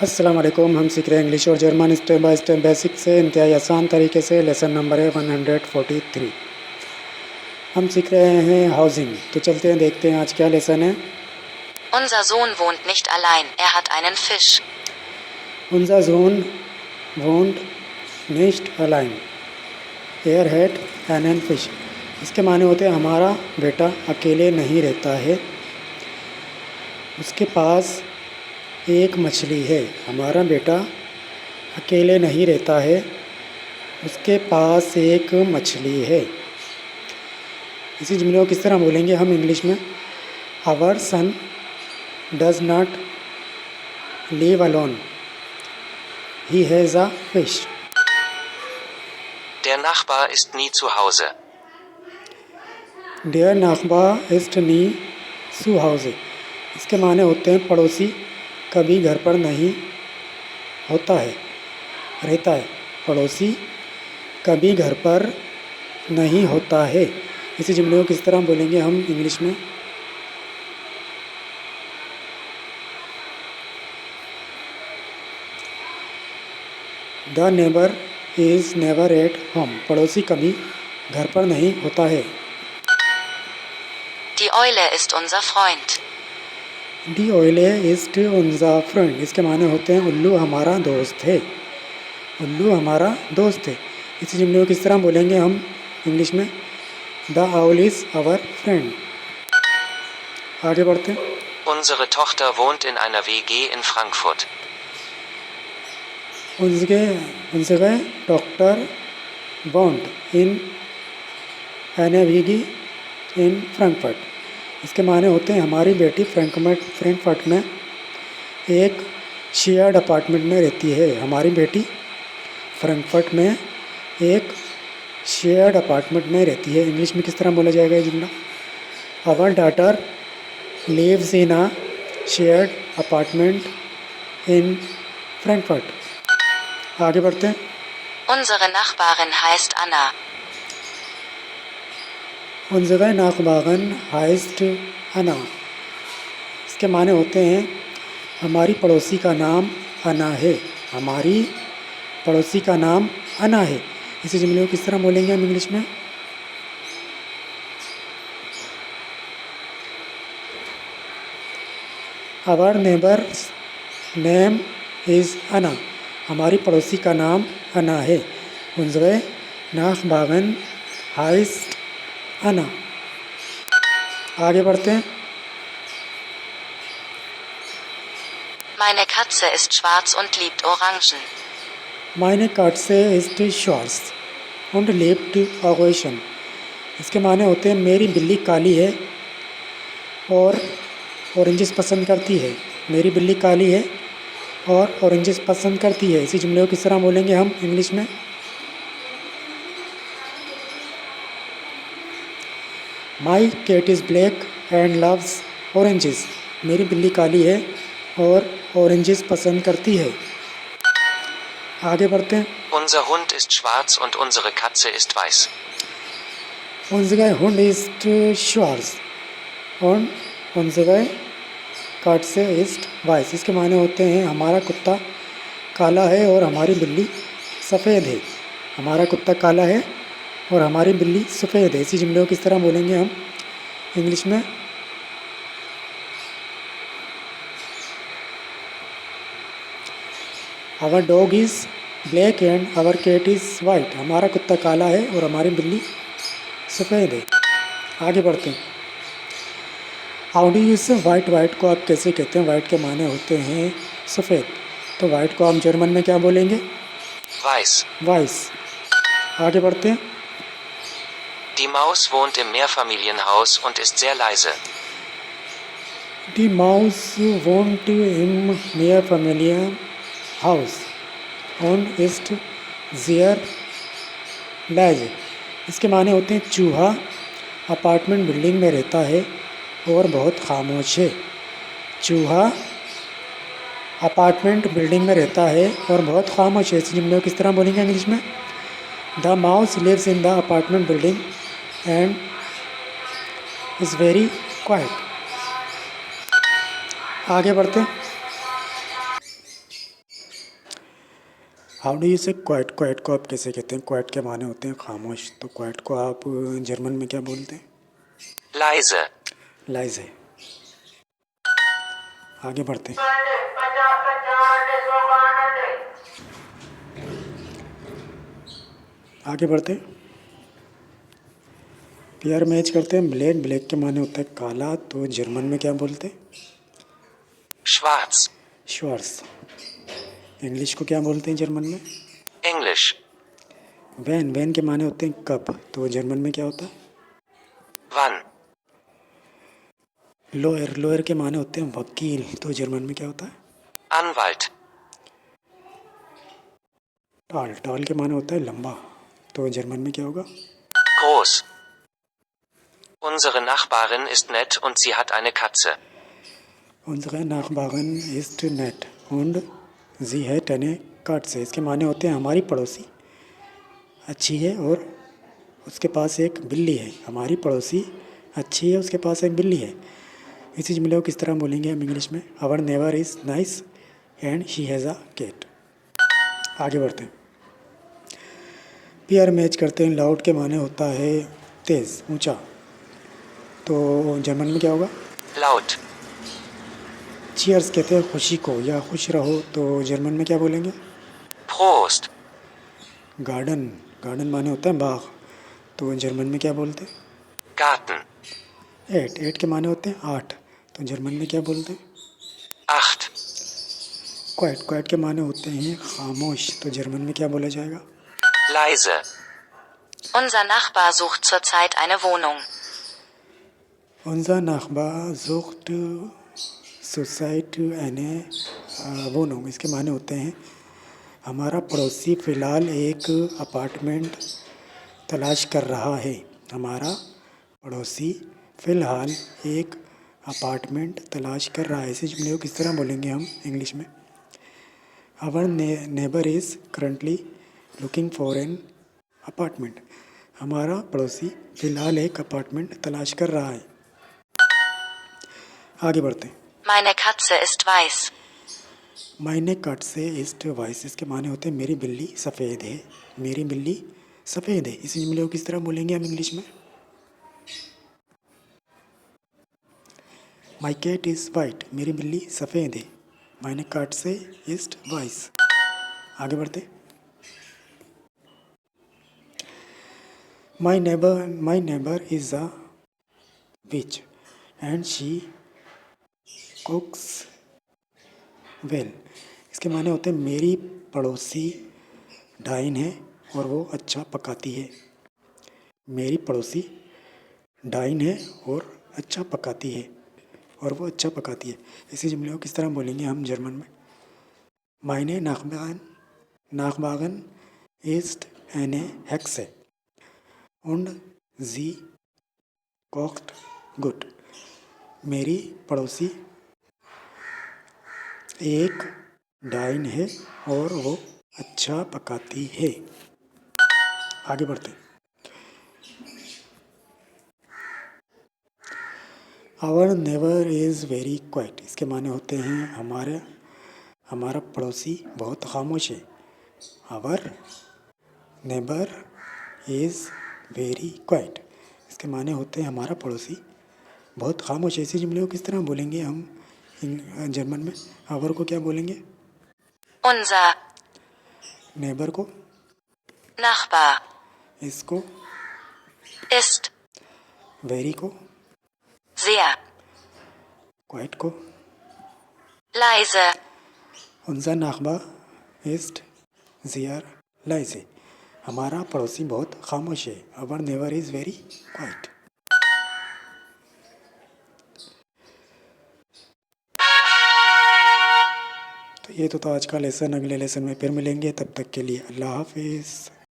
अस्सलाम वालेकुम। हम सीख रहे हैं इंग्लिश और German step by step basic से इंतहाई आसान तरीके से। लेसन नंबर है 143। हम सीख रहे हैं हाउसिंग। तो चलते हैं, देखते हैं आज क्या लेसन है। Unser Sohn wohnt nicht allein, er hat einen Fisch. Unser Sohn wohnt nicht allein, er hat einen Fisch। इसके माने होते हैं हमारा बेटा अकेले नहीं रहता है, उसके पास एक मछली है। हमारा बेटा अकेले नहीं रहता है, उसके पास एक मछली है। इसी जुमले को किस तरह बोलेंगे हम इंग्लिश में? Our son does not live alone, he has a fish. Der Nachbar ist nie zu Hause. Der Nachbar ist nie zu Hause। इसके माने होते हैं पड़ोसी कभी घर पर नहीं होता है, रहता है। पड़ोसी कभी घर पर नहीं होता है। इसी जुमले को किस तरह बोलेंगे हम इंग्लिश में? The neighbour is never at home. पड़ोसी कभी घर पर नहीं होता है। Die Eule ist unser Freund. दी ओइले इस्ट उनजा फ्रेंड। इसके माने होते हैं उल्लू हमारा दोस्त है, उल्लू हमारा दोस्त है। इसी जुमले को किस तरह बोलेंगे हम इंग्लिश में? The owl is our friend. आगे बढ़ते हैं। Unsere Tochter wohnt in einer WG in Frankfurt. उनसे डॉक्टर वॉन्ट इन एन वीगी इन फ्रैंकफर्ट। इसके माने होते हैं हमारी बेटी फ्रैंकफर्ट में एक शेयर्ड अपार्टमेंट में रहती है। हमारी बेटी फ्रैंकफर्ट में एक शेयर्ड अपार्टमेंट में रहती है। इंग्लिश में किस तरह बोला जाएगा ये जुमला? Our daughter lives in a shared apartment in Frankfurt. आगे बढ़ते हैं। Unsere Nachbarin heißt Anna. उनजगह नाकबागन हाइस्ट अना। इसके माने होते हैं हमारी पड़ोसी का नाम अना है, हमारी पड़ोसी का नाम अना है। इसी जुमले को किस तरह बोलेंगे हम इंग्लिश में? आवर नेबर्स नेम इज़ अना। हमारी पड़ोसी का नाम अना है। उनजगह नाकबागन हाइस्ट अना। आगे बढ़ते हैं। Meine Katze ist schwarz und liebt Orangen. Meine Katze ist schwarz und liebt Orangen। इसके माने होते हैं मेरी बिल्ली काली है और ऑरेंजेस पसंद करती है। मेरी बिल्ली काली है और ऑरेंजेस पसंद करती है। इसी जुमले को किस तरह बोलेंगे हम इंग्लिश में? My cat is black and loves oranges. मेरी बिल्ली काली है और ऑरेंजेस पसंद करती है। आगे बढ़ते हैं। Unser Hund ist schwarz und unsere Katze ist weiß. उनसे हुंड इस्ट श्वार्स और उनसे काटसे इस्ट वाइस। इसके माने होते हैं हमारा कुत्ता काला है और हमारी बिल्ली सफ़ेद है। हमारा कुत्ता काला है और हमारी बिल्ली सफ़ेद है। इसी जुमले को किस तरह बोलेंगे हम इंग्लिश में? Our dog is black and our cat is white. हमारा कुत्ता काला है और हमारी बिल्ली सफ़ेद है। आगे बढ़ते हैं। हाउ डू यू से वाइट? वाइट को आप कैसे कहते हैं? वाइट के माने होते हैं सफ़ेद। तो वाइट को हम जर्मन में क्या बोलेंगे? Weiß. वाइस। आगे बढ़ते हैं। Die Maus wohnt im Mehrfamilienhaus und ist sehr leise. Die Maus wohnt im Mehrfamilienhaus und ist sehr leise। इसके माने होते हैं चूहा अपार्टमेंट बिल्डिंग में रहता है और बहुत खामोश है। चूहा अपार्टमेंट बिल्डिंग में रहता है और बहुत खामोश है। इस जुमले को किस तरह बोलेंगे इंग्लिश में? The mouse lives in the apartment building and is very quiet. आगे बढ़ते हैं। How do you say quiet? Quiet को आप कैसे कहते हैं? क्वाइट के माने होते हैं खामोश, तो क्वाइट को आप जर्मन में क्या बोलते हैं? leise, लाइजे। आगे बढ़ते हैं। आगे बढ़ते हैं। पेयर मैच करते हैं। ब्लैक, ब्लैक के माने होता है काला, तो जर्मन में क्या बोलते हैं? schwarz, श्वार्स। इंग्लिश को क्या बोलते हैं जर्मन में? Englisch, वैन, वैन के माने होते हैं कब, तो जर्मन में क्या होता है? wann, लोअर, लोअर के माने होते हैं वकील, तो जर्मन में क्या होता है? Anwalt, टाल, टाल के माने होता है लंबा, तो जर्मन में क्या होगा? groß. Unsere Nachbarin ist nett und sie hat eine Katze. उनसे नाखबागन इस्ट नेट und sie hat eine Katze, इसके माने होते हैं हमारी पड़ोसी अच्छी है और उसके पास एक बिल्ली है। हमारी पड़ोसी अच्छी है, उसके पास एक बिल्ली है। इसी जुमले को किस तरह बोलेंगे हम इंग्लिश में? Our neighbour is nice and she has a cat. आगे बढ़ते हैं। पेयर मैच करते हैं। लाउड के माने होता है तेज़, ऊंचा, तो जर्मन में क्या होगा? Laut, चीयर्स कहते हैं खुशी को या खुश रहो, तो जर्मन में क्या बोलेंगे? Prost, गार्डन, गार्डन माने होता है बाग, तो जर्मन में क्या बोलते हैं? Garten, एट, एट के माने होते हैं आठ, तो जर्मन में क्या बोलते हैं? acht, क्वाइट, क्वाइट के माने होते हैं खामोश, तो जर्मन में क्या बोला जाएगा? leise, Unser Nachbar sucht zurzeit eine Wohnung. Unser Nachbar sucht zurzeit eine Wohnung, इसके माने होते हैं हमारा पड़ोसी फ़िलहाल एक अपार्टमेंट तलाश कर रहा है। हमारा पड़ोसी फ़िलहाल एक अपार्टमेंट तलाश कर रहा है। इसी जुमले को किस तरह बोलेंगे हम इंग्लिश में? Our neighbour is currently looking for an apartment. हमारा पड़ोसी फ़िलहाल एक अपार्टमेंट तलाश कर रहा है। आगे बढ़ते हैं। Meine Katze ist weiß. मायने कट से ईस्ट वाइस, इसके माने होते हैं मेरी बिल्ली सफ़ेद है। मेरी बिल्ली सफ़ेद है। इसी जुमले को किस तरह बोलेंगे हम इंग्लिश में? माई कैट इज़ वाइट, मेरी बिल्ली सफ़ेद है। मायने कट से ईस्ट वाइस। आगे बढ़ते। My neighbour is a which and she कुक्स well, इसके माने होते हैं मेरी पड़ोसी डाइन है और वो अच्छा पकाती है। मेरी पड़ोसी डाइन है और अच्छा पकाती है, और वो अच्छा पकाती है। इसी जुमले को किस तरह बोलेंगे हम जर्मन में? मायने नाखबागन इस्ट एने hex und sie kocht gut। मेरी पड़ोसी एक डाइन है और वो अच्छा पकाती है। आगे बढ़ते हैं। Our neighbour is very quiet, इसके माने होते हैं हमारा पड़ोसी बहुत खामोश है। Our neighbour is very quiet, इसके माने होते हैं हमारा पड़ोसी बहुत खामोश है। इसी जुमले को किस तरह बोलेंगे हम जर्मन में? आवर को क्या बोलेंगे? Unser नेबर को, Nachbar इसको, ist वेरी को, sehr क्वाइट को। leise. उनसा नाखबा इस्ट जियर लाइसे, हमारा पड़ोसी बहुत खामोश है। अवर नेबर इज़ वेरी क्वाइट। तो ये तो था आज का लेसन। अगले लेसन में फिर मिलेंगे, तब तक के लिए अल्लाह हाफिज़।